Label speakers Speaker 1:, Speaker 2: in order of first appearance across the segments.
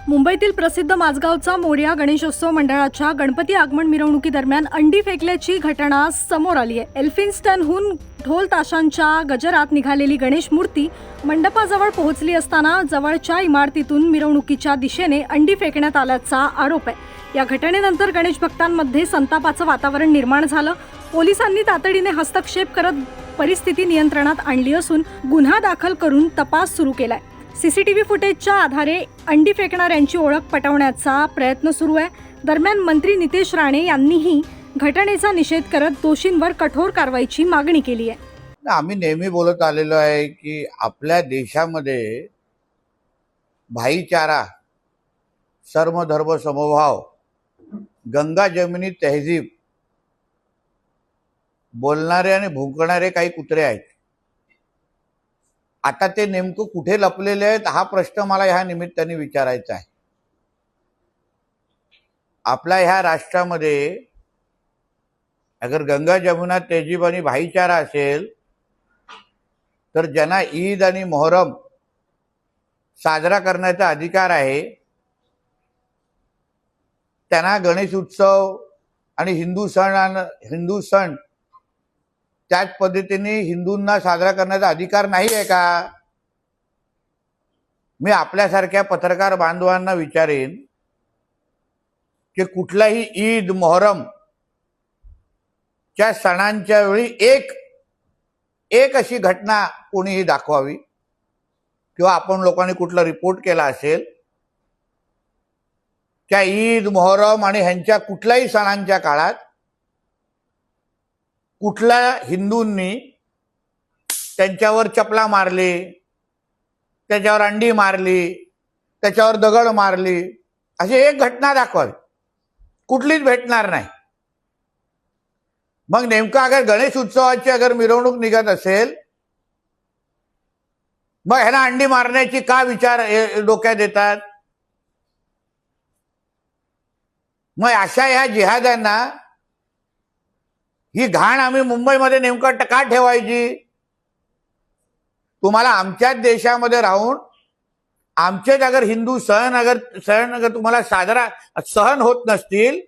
Speaker 1: मुंबईतील प्रसिद्ध माझगावचा मोरया गणेशोत्सव मंडळाच्या गणपती आगमन मिरवणुकीदरम्यान अंडी फेकल्याची घटना समोर आली आहे। एल्फिन्स्टनहून ढोल ताशांच्या गजरात निघालेली गणेश मूर्ती मंडपाजवळ पोहोचली असताना जवळच्या इमारतीतून मिरवणुकीच्या दिशेने अंडी फेकण्यात आल्याचा आरोप आहे। या घटनेनंतर गणेश भक्तांमध्ये संतापाचं वातावरण निर्माण झालं। पोलिसांनी तातडीने हस्तक्षेप करत परिस्थिती नियंत्रणात आणली असून गुन्हा दाखल करून तपास सुरू केलाय। सीसीटीव्ही फुटेजच्या आधारे अंडी फेकणाऱ्यांची ओळख पटवण्याचा प्रयत्न सुरू आहे। दरम्यान मंत्री नितेश राणे यांनीही घटनेचा निषेध करत दोषींवर कठोर कारवाईची मागणी केली आहे।
Speaker 2: आम्ही नेहमी बोलत आलेलो आहे की आपल्या देशामध्ये भाईचारा, सर्वधर्म समभाव, गंगा जमिनी तहजीब बोलणारे आणि भुंकणारे काही कुत्रे आहेत। आता ते नेमकं कुठे लपलेले आहेत हा प्रश्न मला ह्या निमित्ताने विचारायचा आहे। आपल्या ह्या राष्ट्रामध्ये अगर गंगा जमुना तहजीब आणि भाईचारा असेल तर ज्यांना ईद आणि मोहरम साजरा करण्याचा अधिकार आहे त्यांना गणेश उत्सव आणि हिंदू सण त्याच पद्धतीने हिंदूंना साजरा करण्याचा अधिकार नाही आहे का? मी आपल्यासारख्या पत्रकार बांधवांना विचारेन की कुठलाही ईद मोहरम च्या सणांच्या वेळी एक अशी घटना कोणीही दाखवावी किंवा आपण लोकांनी कुठला रिपोर्ट केला असेल त्या ईद मोहरम आणि ह्यांच्या कुठल्याही सणांच्या काळात कुठल्या हिंदूंनी त्यांच्यावर चपला मारली, त्याच्यावर अंडी मारली, त्याच्यावर दगड मारली अशी एक घटना दाखवावी। कुठलीच भेटणार नाही। मग नेमका अगर गणेश उत्सवाची अगर मिरवणूक निघत असेल मग ह्यांना अंडी मारण्याची का विचार डोक्यात येतात? मग अशा ह्या जिहाद्यांना ही घाण आम्ही मुंबईमध्ये नेमकं का ठेवायची? तुम्हाला आमच्याच देशामध्ये राहून आमचेच अगर हिंदू सण अगर तुम्हाला साजरा सहन होत नसतील,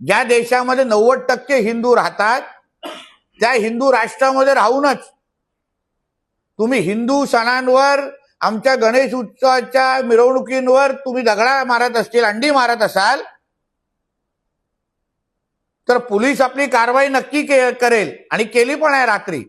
Speaker 2: ज्या देशामध्ये 90% हिंदू राहतात त्या हिंदू राष्ट्रामध्ये राहूनच तुम्ही हिंदू सणांवर, आमच्या गणेश उत्सवाच्या मिरवणुकींवर तुम्ही दगडा मारत असतील, अंडी मारत असाल तर पोलीस आपली कारवाई नक्की करेल आणि केली पण आहे रात्री।